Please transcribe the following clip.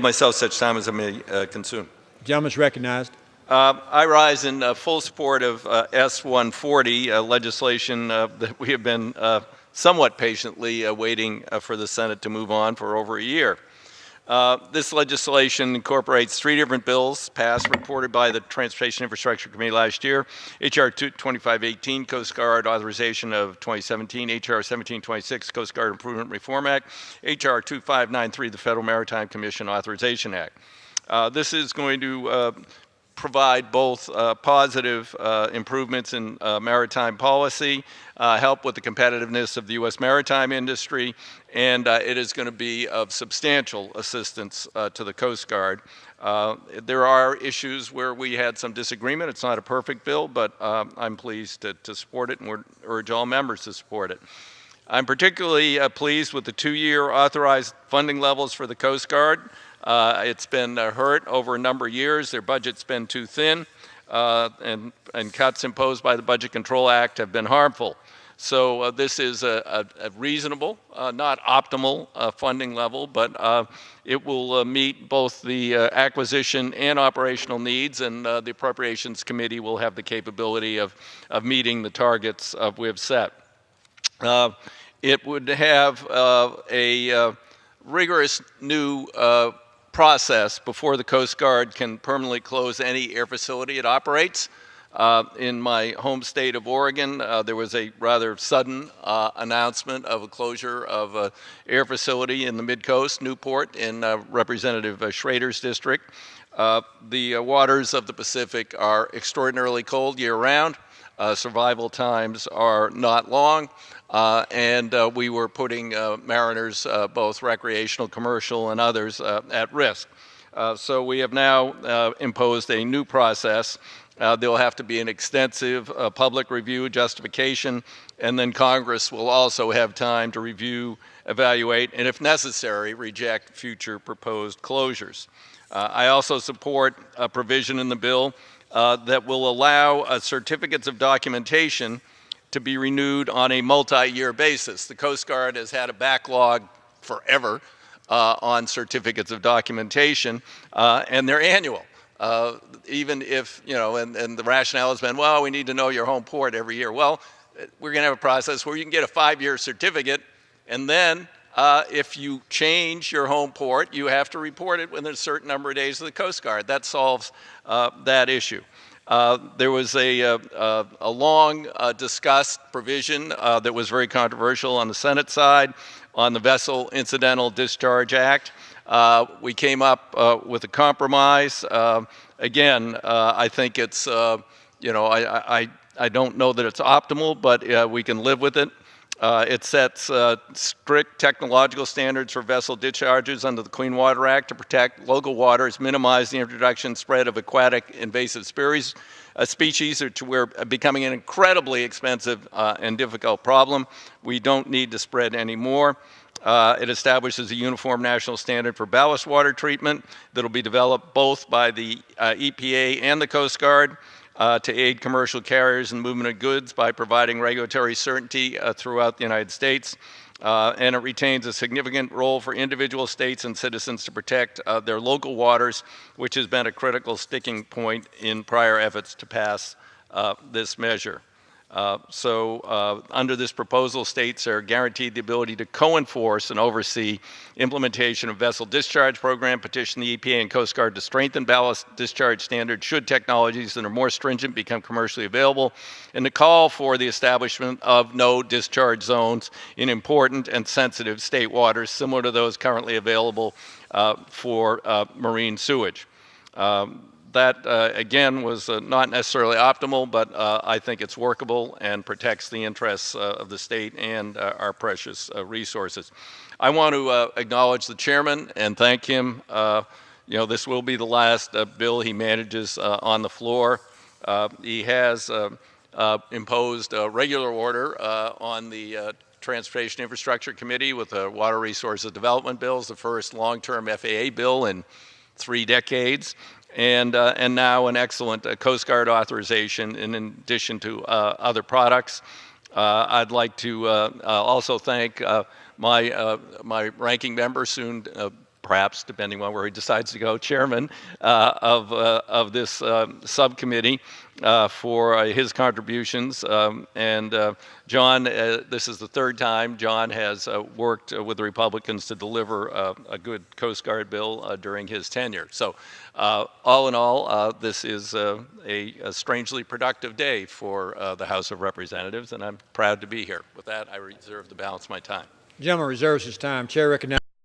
Myself, such time as I may consume. The gentleman is recognized. I rise in full support of S-140 legislation that we have been somewhat patiently waiting for the Senate to move on for over a year. This legislation incorporates 3 different bills passed, reported by the Transportation Infrastructure Committee last year: H.R. 2518, Coast Guard Authorization of 2017, H.R. 1726, Coast Guard Improvement Reform Act, H.R. 2593, the Federal Maritime Commission Authorization Act. This is going to provide both positive improvements in maritime policy, help with the competitiveness of the U.S. maritime industry, and it is going to be of substantial assistance to the Coast Guard. There are issues where we had some disagreement. It's not a perfect bill, but I'm pleased to support it and would urge all members to support it. I'm particularly pleased with the 2-year authorized funding levels for the Coast Guard. It's been hurt over a number of years. Their budget's been too thin, and cuts imposed by the Budget Control Act have been harmful. So this is a reasonable, not optimal funding level, but it will meet both the acquisition and operational needs, and the Appropriations Committee will have the capability of meeting the targets we have set. It would have a rigorous new process before the Coast Guard can permanently close any air facility it operates. In my home state of Oregon, there was a rather sudden announcement of a closure of an air facility in the Mid-Coast, Newport, in Representative Schrader's district. The waters of the Pacific are extraordinarily cold year-round. Survival times are not long, and we were putting mariners, both recreational, commercial, and others, at risk. So we have now imposed a new process. There will have to be an extensive public review, justification, and then Congress will also have time to review, evaluate, and if necessary, reject future proposed closures. I also support a provision in the bill that will allow certificates of documentation to be renewed on a multi-year basis. The Coast Guard has had a backlog forever on certificates of documentation, and they're annual. Even if, and the rationale has been, well, we need to know your home port every year. Well, we're going to have a process where you can get a 5-year certificate, and then if you change your home port, you have to report it within a certain number of days to the Coast Guard. That solves that issue. There was a long discussed provision that was very controversial on the Senate side on the Vessel Incidental Discharge Act. We came up with a compromise. Again, I think it's, I don't know that it's optimal, but we can live with it. It sets strict technological standards for vessel discharges under the Clean Water Act to protect local waters, minimize the introduction and spread of aquatic invasive species, which we're becoming an incredibly expensive and difficult problem. We don't need to spread any more. It establishes a uniform national standard for ballast water treatment that will be developed both by the EPA and the Coast Guard to aid commercial carriers in movement of goods by providing regulatory certainty throughout the United States. And it retains a significant role for individual states and citizens to protect their local waters, which has been a critical sticking point in prior efforts to pass this measure. Under this proposal, states are guaranteed the ability to co-enforce and oversee implementation of vessel discharge program, petition the EPA and Coast Guard to strengthen ballast discharge standards should technologies that are more stringent become commercially available, and to call for the establishment of no discharge zones in important and sensitive state waters, similar to those currently available for marine sewage. That, again, was not necessarily optimal, but I think it's workable and protects the interests of the state and our precious resources. I want to acknowledge the chairman and thank him. This will be the last bill he manages on the floor. He has imposed a regular order on the Transportation Infrastructure Committee with the Water Resources Development Bills, the first long-term FAA bill in 3 decades. And now an excellent Coast Guard authorization in addition to other products. I'd like to also thank my ranking member, soon perhaps, depending on where he decides to go, chairman of this subcommittee for his contributions. John, this is the third time John has worked with the Republicans to deliver a good Coast Guard bill during his tenure. So all in all, this is a strangely productive day for the House of Representatives, and I'm proud to be here. With that, I reserve the balance of my time. The gentleman reserves his time. Chair recognizes